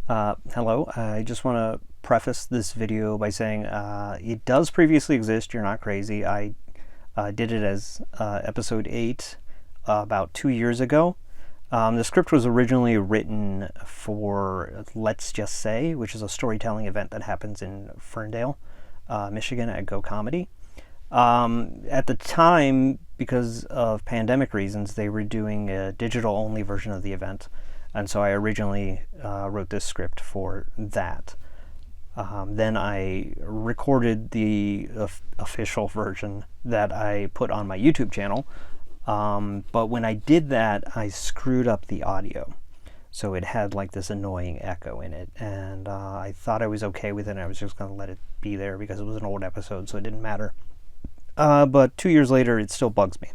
Hello, I just want to preface this video by saying it does previously exist. You're not crazy. I did it as episode 8 about 2 years ago. The script was originally written for Let's Just Say, which is a storytelling event that happens in Ferndale, Michigan at Go Comedy. At the time, because of pandemic reasons, they were doing a digital-only version of the event. And so I originally wrote this script for that. Then I recorded the official version that I put on my YouTube channel. But when I did that, I screwed up the audio. So it had like this annoying echo in it. And I thought I was okay with it. And I was just going to let it be there because it was an old episode, so it didn't matter. But 2 years later, it still bugs me.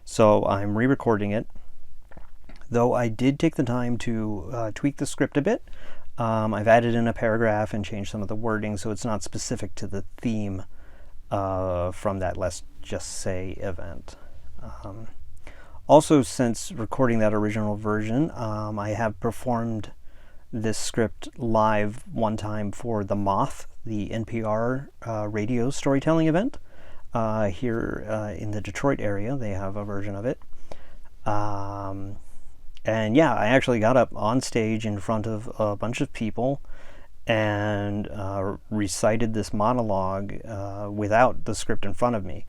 So I'm re-recording it. Though I did take the time to tweak the script a bit. I've added in a paragraph and changed some of the wording so it's not specific to the theme from that Let's Just Say event. Also, since recording that original version, I have performed this script live one time for The Moth, the NPR radio storytelling event. Here in the Detroit area, they have a version of it. And yeah, I actually got up on stage in front of a bunch of people and recited this monologue without the script in front of me.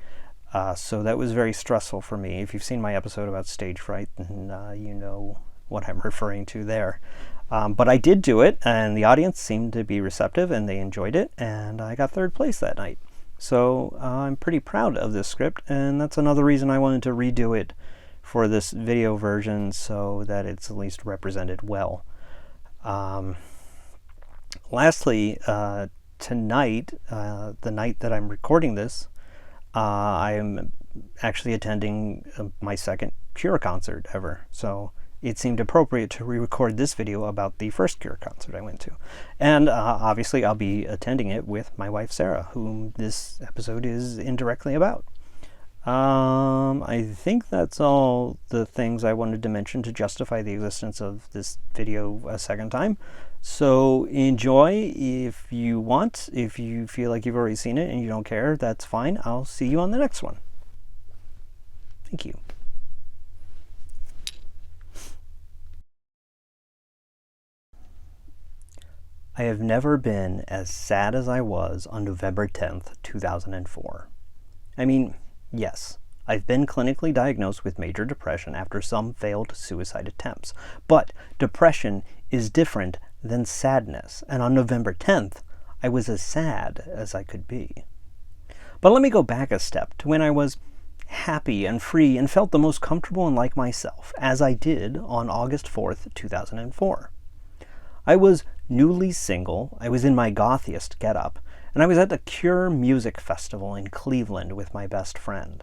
So that was very stressful for me. If you've seen my episode about stage fright, then you know what I'm referring to there. But I did do it, and the audience seemed to be receptive, and they enjoyed it, and I got third place that night. So I'm pretty proud of this script, and that's another reason I wanted to redo it for this video version so that it's at least represented well. Lastly, tonight, the night that I'm recording this, I am actually attending my second Cure concert ever. So it seemed appropriate to re-record this video about the first Cure concert I went to. And obviously I'll be attending it with my wife Sarah, whom this episode is indirectly about. I think that's all the things I wanted to mention to justify the existence of this video a second time. So enjoy if you want. If you feel like you've already seen it and you don't care, that's fine. I'll see you on the next one. Thank you. I have never been as sad as I was on November 10th, 2004. I mean, yes, I've been clinically diagnosed with major depression after some failed suicide attempts, but depression is different than sadness, and on November 10th, I was as sad as I could be. But let me go back a step to when I was happy and free and felt the most comfortable and like myself, as I did on August 4th, 2004. I was newly single, I was in my gothiest getup, and I was at the Cure Music Festival in Cleveland with my best friend.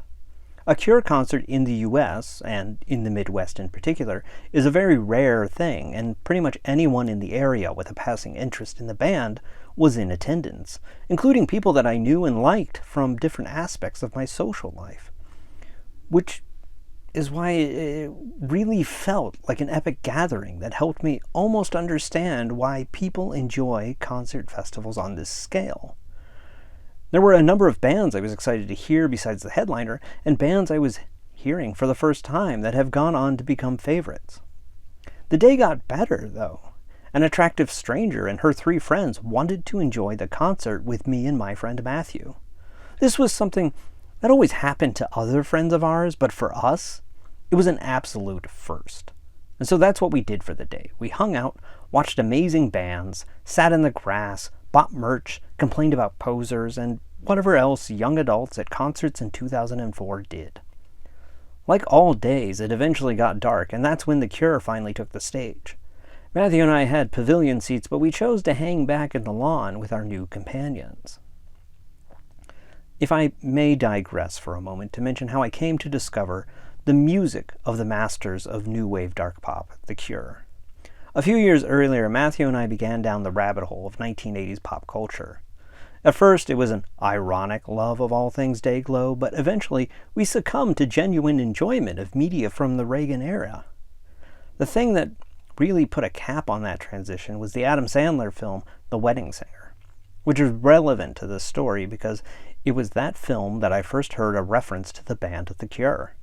A Cure concert in the US, and in the Midwest in particular, is a very rare thing, and pretty much anyone in the area with a passing interest in the band was in attendance, including people that I knew and liked from different aspects of my social life. Which is why it really felt like an epic gathering that helped me almost understand why people enjoy concert festivals on this scale. There were a number of bands I was excited to hear besides the headliner, and bands I was hearing for the first time that have gone on to become favorites. The day got better, though. An attractive stranger and her 3 friends wanted to enjoy the concert with me and my friend Matthew. This was something that always happened to other friends of ours, but for us, it was an absolute first. And so that's what we did for the day. We hung out, watched amazing bands, sat in the grass, bought merch, complained about posers, and whatever else young adults at concerts in 2004 did. Like all days, it eventually got dark, and that's when The Cure finally took the stage. Matthew and I had pavilion seats, but we chose to hang back in the lawn with our new companions. If I may digress for a moment to mention how I came to discover the music of the masters of new wave dark pop, The Cure. A few years earlier, Matthew and I began down the rabbit hole of 1980s pop culture. At first, it was an ironic love of all things Dayglow, but eventually we succumbed to genuine enjoyment of media from the Reagan era. The thing that really put a cap on that transition was the Adam Sandler film, The Wedding Singer, which is relevant to this story because it was that film that I first heard a reference to the band The Cure.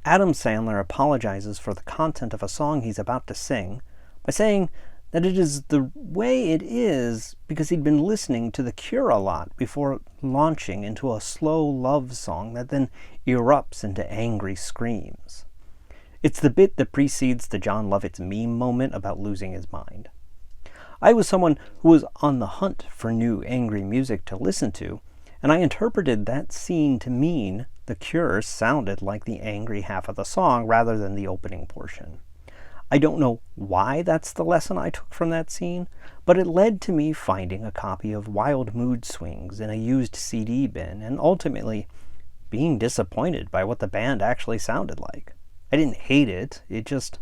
Adam Sandler apologizes for the content of a song he's about to sing by saying that it is the way it is because he'd been listening to The Cure a lot before launching into a slow love song that then erupts into angry screams. It's the bit that precedes the John Lovitz meme moment about losing his mind. I was someone who was on the hunt for new angry music to listen to, and I interpreted that scene to mean The Cure sounded like the angry half of the song rather than the opening portion. I don't know why that's the lesson I took from that scene, but it led to me finding a copy of Wild Mood Swings in a used CD bin and ultimately being disappointed by what the band actually sounded like. I didn't hate it, it just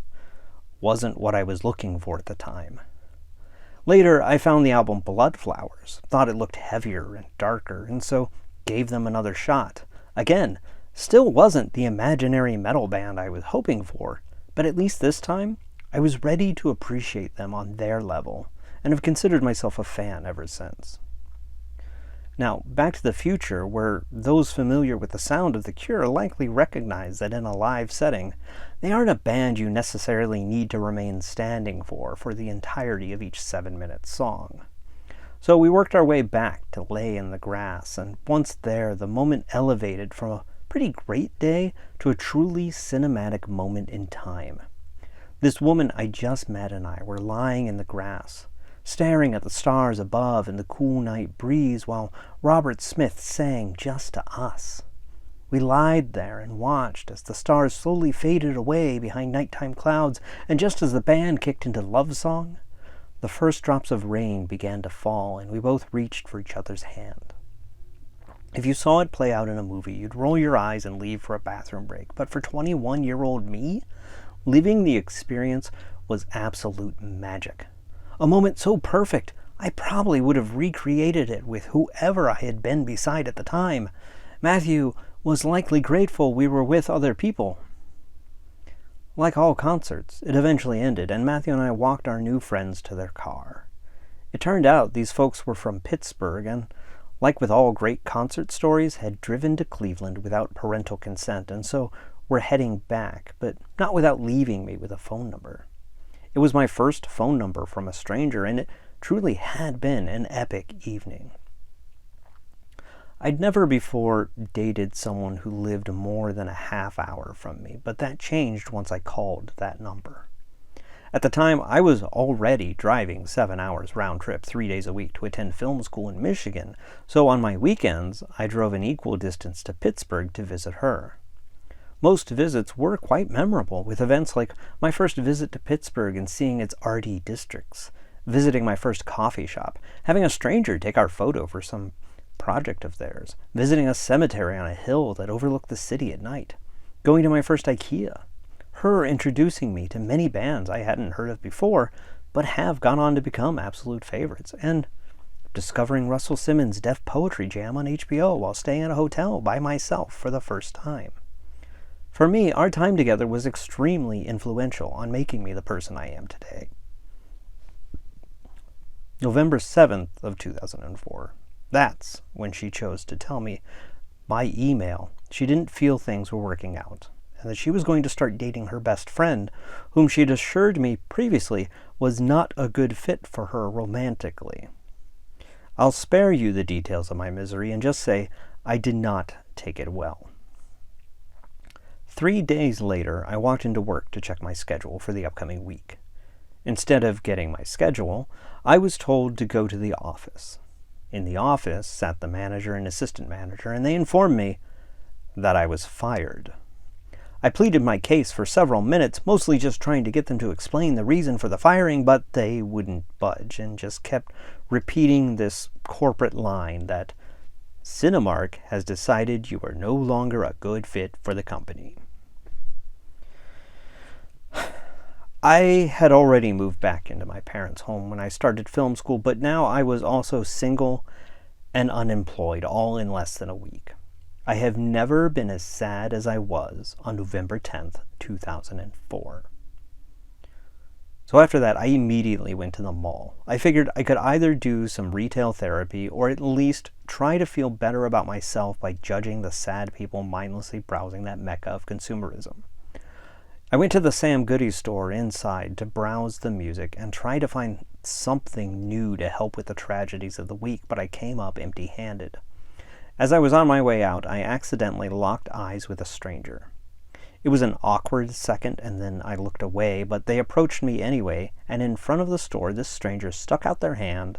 wasn't what I was looking for at the time. Later, I found the album Blood Flowers, thought it looked heavier and darker, and so gave them another shot. Again, still wasn't the imaginary metal band I was hoping for, but at least this time, I was ready to appreciate them on their level, and have considered myself a fan ever since. Now, back to the future, where those familiar with the sound of The Cure likely recognize that in a live setting, they aren't a band you necessarily need to remain standing for the entirety of each 7-minute song. So we worked our way back to Lay in the Grass, and once there, the moment elevated from a pretty great day to a truly cinematic moment in time. This woman I just met and I were lying in the grass, staring at the stars above in the cool night breeze while Robert Smith sang just to us. We lied there and watched as the stars slowly faded away behind nighttime clouds, and just as the band kicked into love song, the first drops of rain began to fall and we both reached for each other's hand. If you saw it play out in a movie, you'd roll your eyes and leave for a bathroom break. But for 21-year-old me, living the experience was absolute magic. A moment so perfect, I probably would have recreated it with whoever I had been beside at the time. Matthew was likely grateful we were with other people. Like all concerts, it eventually ended, and Matthew and I walked our new friends to their car. It turned out these folks were from Pittsburgh, and like with all great concert stories, had driven to Cleveland without parental consent, and so were heading back, but not without leaving me with a phone number. It was my first phone number from a stranger, and it truly had been an epic evening. I'd never before dated someone who lived more than a half hour from me, but that changed once I called that number. At the time, I was already driving 7 hours round trip 3 days a week to attend film school in Michigan, so on my weekends, I drove an equal distance to Pittsburgh to visit her. Most visits were quite memorable, with events like my first visit to Pittsburgh and seeing its arty districts, visiting my first coffee shop, having a stranger take our photo for some project of theirs, visiting a cemetery on a hill that overlooked the city at night, going to my first IKEA, her introducing me to many bands I hadn't heard of before, but have gone on to become absolute favorites, and discovering Russell Simmons' Def Poetry Jam on HBO while staying at a hotel by myself for the first time. For me, our time together was extremely influential on making me the person I am today. November 7th of 2004. That's when she chose to tell me by email she didn't feel things were working out, and that she was going to start dating her best friend, whom she'd assured me previously was not a good fit for her romantically. I'll spare you the details of my misery and just say I did not take it well. 3 days later, I walked into work to check my schedule for the upcoming week. Instead of getting my schedule, I was told to go to the office. In the office sat the manager and assistant manager, and they informed me that I was fired. I pleaded my case for several minutes, mostly just trying to get them to explain the reason for the firing, but they wouldn't budge and just kept repeating this corporate line that Cinemark has decided you are no longer a good fit for the company. I had already moved back into my parents' home when I started film school, but now I was also single and unemployed, all in less than a week. I have never been as sad as I was on November 10th, 2004. So after that, I immediately went to the mall. I figured I could either do some retail therapy or at least try to feel better about myself by judging the sad people mindlessly browsing that mecca of consumerism. I went to the Sam Goody store inside to browse the music and try to find something new to help with the tragedies of the week, but I came up empty-handed. As I was on my way out, I accidentally locked eyes with a stranger. It was an awkward second, and then I looked away, but they approached me anyway, and in front of the store, this stranger stuck out their hand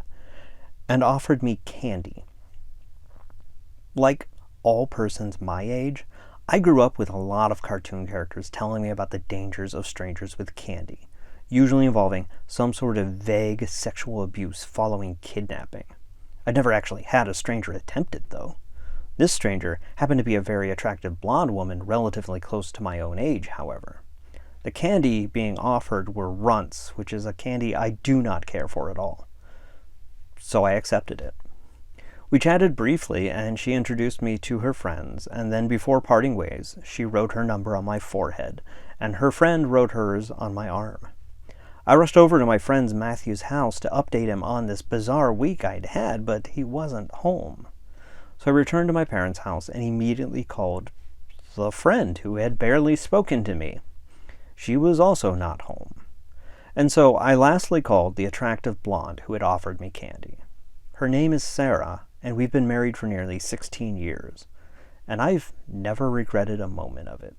and offered me candy. Like all persons my age, I grew up with a lot of cartoon characters telling me about the dangers of strangers with candy, usually involving some sort of vague sexual abuse following kidnapping. I'd never actually had a stranger attempt it, though. This stranger happened to be a very attractive blonde woman relatively close to my own age, however. The candy being offered were runts, which is a candy I do not care for at all. So I accepted it. We chatted briefly, and she introduced me to her friends, and then before parting ways, she wrote her number on my forehead, and her friend wrote hers on my arm. I rushed over to my friend Matthew's house to update him on this bizarre week I'd had, but he wasn't home. So I returned to my parents' house and immediately called the friend who had barely spoken to me. She was also not home. And so I lastly called the attractive blonde who had offered me candy. Her name is Sarah, and we've been married for nearly 16 years, and I've never regretted a moment of it.